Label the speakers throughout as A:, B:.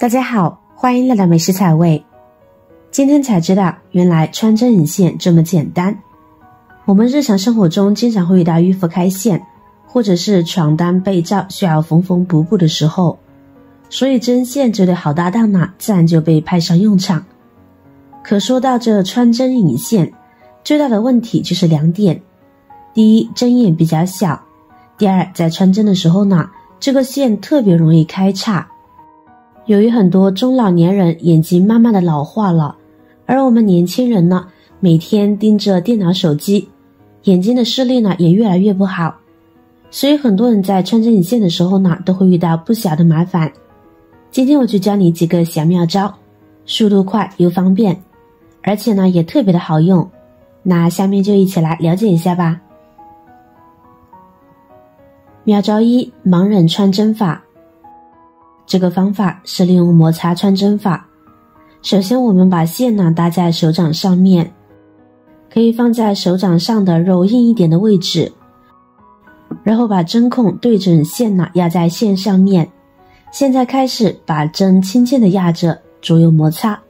A: 大家好，欢迎来到美食彩味。今天才知道，原来穿针引线这么简单。我们日常生活中经常会遇到衣服开线，或者是床单被罩需要缝缝补补的时候，所以针线这对好搭档呢，自然就被派上用场。可说到这穿针引线，最大的问题就是两点：第一，针眼比较小；第二，在穿针的时候呢，这个线特别容易开叉。由于很多中老年人眼睛慢慢的老化了，而我们年轻人呢，每天盯着电脑手机，眼睛的视力呢也越来越不好，所以很多人在穿针引线的时候呢，都会遇到不小的麻烦。今天我就教你几个小妙招，速度快又方便，而且呢也特别的好用。那下面就一起来了解一下吧。妙招一：盲人穿针法。这个方法是利用摩擦穿针法。首先我们把线呢搭在手掌上面，可以放在手掌上的肉硬一点的位置，然后把针孔对准线呢压在线上面。现在开始把针轻轻的压着，左右摩擦，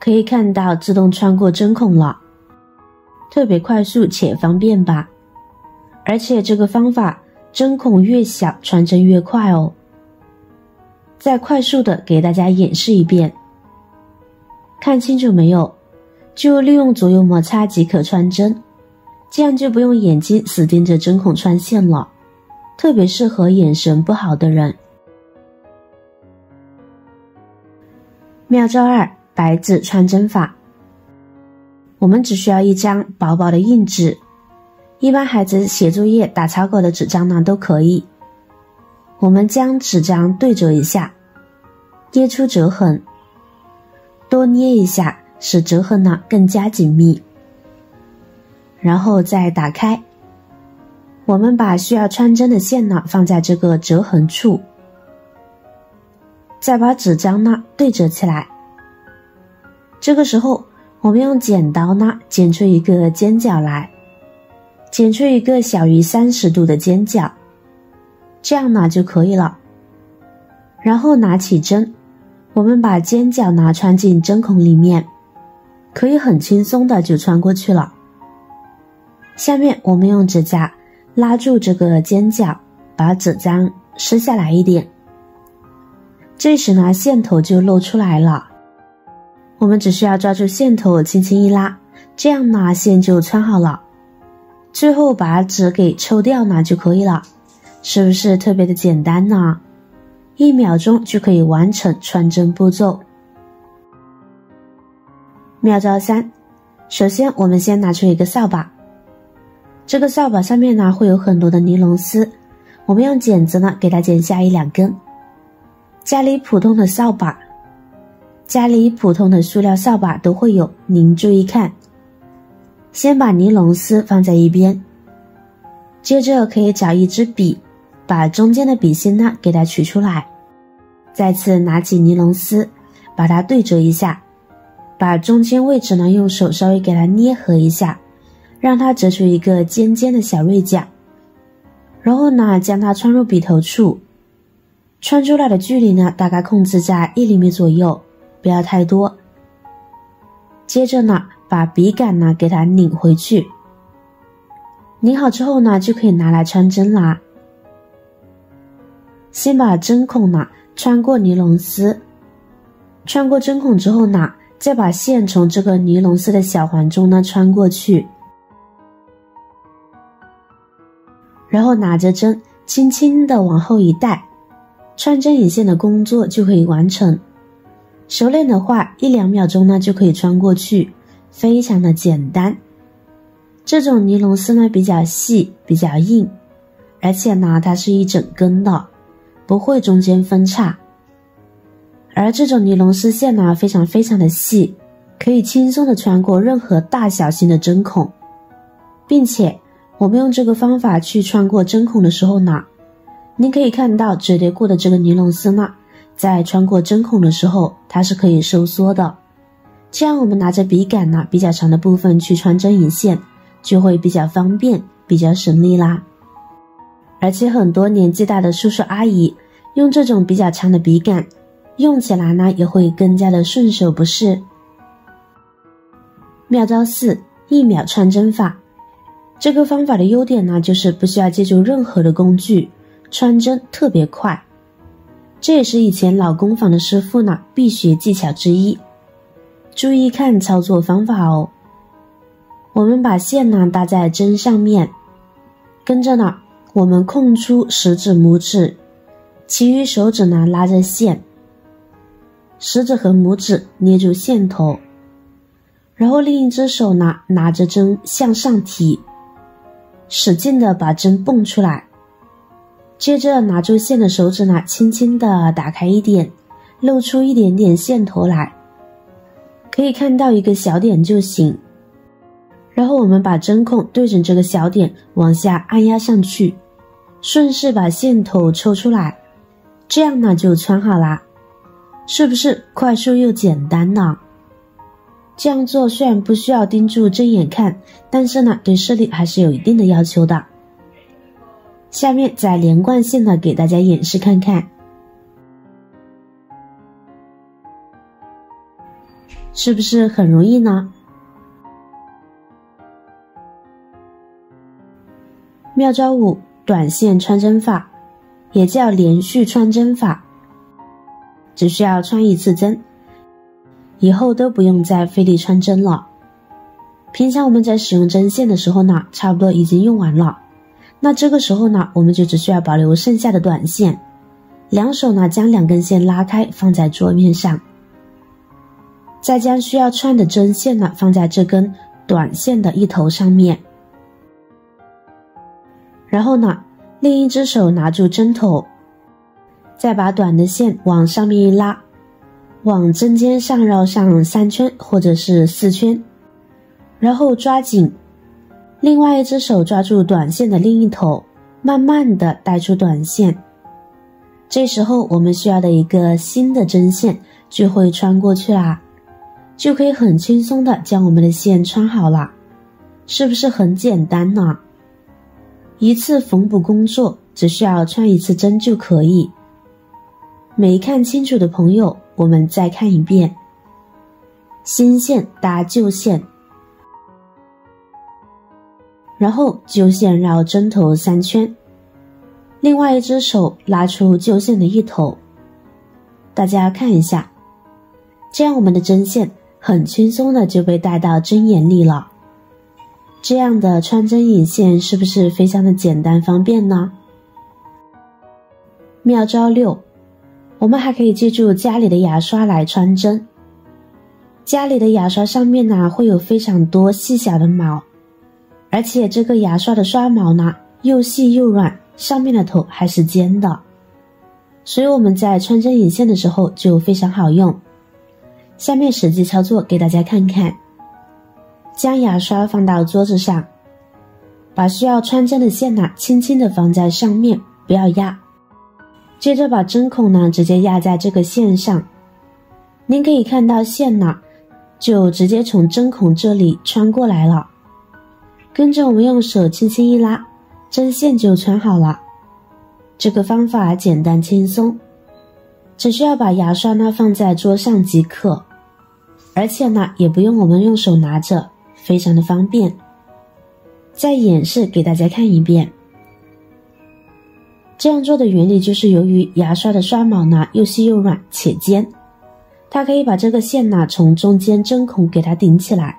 A: 可以看到自动穿过针孔了，特别快速且方便吧。而且这个方法针孔越小穿针越快哦。再快速的给大家演示一遍，看清楚没有？就利用左右摩擦即可穿针，这样就不用眼睛死盯着针孔穿线了，特别适合眼神不好的人。妙招二：白纸穿针法。我们只需要一张薄薄的硬纸，一般孩子写作业打草稿的纸张呢都可以。我们将纸张对折一下，捏出折痕，多捏一下，使折痕呢更加紧密。然后再打开，我们把需要穿针的线呢放在这个折痕处，再把纸张呢对折起来。这个时候我们用剪刀呢剪出一个尖角来，剪出一个小于30度的尖角，这样呢就可以了。然后拿起针，我们把尖角呢穿进针孔里面，可以很轻松的就穿过去了。下面我们用指甲拉住这个尖角，把纸张撕下来一点，这时呢线头就露出来了。我们只需要抓住线头轻轻一拉，这样呢线就穿好了。最后把纸给抽掉呢就可以了，是不是特别的简单呢？1秒钟就可以完成穿针步骤。妙招三：首先我们先拿出一个扫把，这个扫把上面呢会有很多的尼龙丝，我们用剪子呢给它剪下1-2根。家里普通的扫把，家里普通的塑料扫把都会有，您注意看。先把尼龙丝放在一边，接着可以找一支笔，把中间的笔芯呢给它取出来，再次拿起尼龙丝，把它对折一下，把中间位置呢用手稍微给它捏合一下，让它折出一个尖尖的小锐角，然后呢将它穿入笔头处，穿出来的距离呢大概控制在1厘米左右，不要太多。接着呢把笔杆呢给它拧回去，拧好之后呢就可以拿来穿针啦。先把针孔呢穿过尼龙丝，穿过针孔之后呢，再把线从这个尼龙丝的小环中呢穿过去，然后拿着针轻轻的往后一带，穿针引线的工作就可以完成。熟练的话1-2秒钟呢就可以穿过去，非常的简单。这种尼龙丝呢比较细比较硬，而且呢它是一整根的，不会中间分叉。而这种尼龙丝线呢非常的细，可以轻松的穿过任何大小型的针孔，并且我们用这个方法去穿过针孔的时候呢，您可以看到折叠过的这个尼龙丝呢在穿过针孔的时候它是可以收缩的，这样我们拿着笔杆呢比较长的部分去穿针引线就会比较方便，比较省力啦。而且很多年纪大的叔叔阿姨用这种比较长的笔杆，用起来呢也会更加的顺手，不是？妙招4：一秒穿针法。这个方法的优点呢，就是不需要借助任何的工具，穿针特别快。这也是以前老工坊的师傅呢必学技巧之一。注意看操作方法哦。我们把线呢搭在针上面，跟着呢我们空出食指、拇指，其余手指呢拉着线，食指和拇指捏住线头，然后另一只手呢拿着针向上提，使劲的把针蹦出来。接着拿住线的手指呢轻轻的打开一点，露出一点点线头来，可以看到一个小点就行。然后我们把针孔对准这个小点往下按压上去，顺势把线头抽出来，这样呢就穿好啦。是不是快速又简单呢？这样做虽然不需要盯住针眼看，但是呢对视力还是有一定的要求的。下面再连贯性的给大家演示看看，是不是很容易呢？妙招5：短线穿针法，也叫连续穿针法。只需要穿一次针，以后都不用再费力穿针了。平常我们在使用针线的时候呢，差不多已经用完了，那这个时候呢，我们就只需要保留剩下的短线，两手呢将2根线拉开放在桌面上，再将需要穿的针线呢放在这根短线的一头上面，然后呢另一只手拿住针头，再把短的线往上面一拉，往针尖上绕上3圈或者是4圈，然后抓紧，另外一只手抓住短线的另一头，慢慢的带出短线。这时候我们需要的一个新的针线就会穿过去啦，就可以很轻松的将我们的线穿好了，是不是很简单呢？一次缝补工作只需要穿一次针就可以。没看清楚的朋友，我们再看一遍。新线搭旧线，然后旧线绕针头3圈，另外一只手拉出旧线的一头，大家看一下，这样我们的针线很轻松的就被带到针眼里了。这样的穿针引线是不是非常的简单方便呢？妙招6：我们还可以借助家里的牙刷来穿针。家里的牙刷上面呢会有非常多细小的毛，而且这个牙刷的刷毛呢又细又软，上面的头还是尖的，所以我们在穿针引线的时候就非常好用。下面实际操作给大家看看。将牙刷放到桌子上，把需要穿针的线呢轻轻的放在上面，不要压。接着把针孔呢直接压在这个线上，您可以看到线呢就直接从针孔这里穿过来了，跟着我们用手轻轻一拉，针线就穿好了。这个方法简单轻松，只需要把牙刷呢放在桌上即可，而且呢也不用我们用手拿着，非常的方便。再演示给大家看一遍。这样做的原理就是由于牙刷的刷毛呢又细又软且尖，它可以把这个线呢从中间针孔给它顶起来，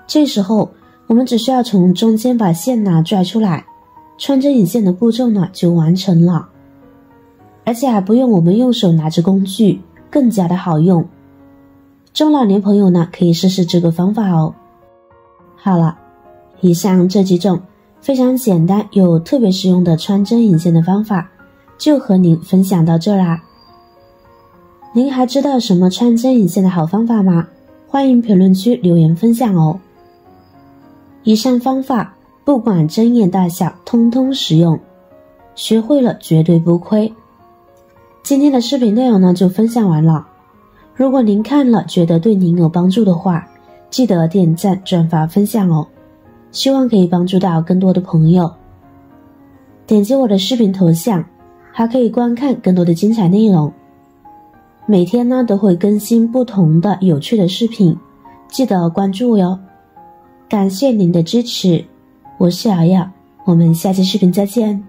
A: 这时候我们只需要从中间把线呢拽出来，穿针引线的步骤呢就完成了，而且还不用我们用手拿着工具，更加的好用。中老年朋友呢可以试试这个方法哦。好了，以上这几种非常简单又特别实用的穿针引线的方法就和您分享到这啦。您还知道什么穿针引线的好方法吗？欢迎评论区留言分享哦。以上方法不管针眼大小通通实用，学会了绝对不亏。今天的视频内容呢就分享完了，如果您看了觉得对您有帮助的话，记得点赞转发分享哦，希望可以帮助到更多的朋友。点击我的视频头像，还可以观看更多的精彩内容。每天呢都会更新不同的有趣的视频，记得关注我哟。感谢您的支持，我是瑶瑶，我们下期视频再见。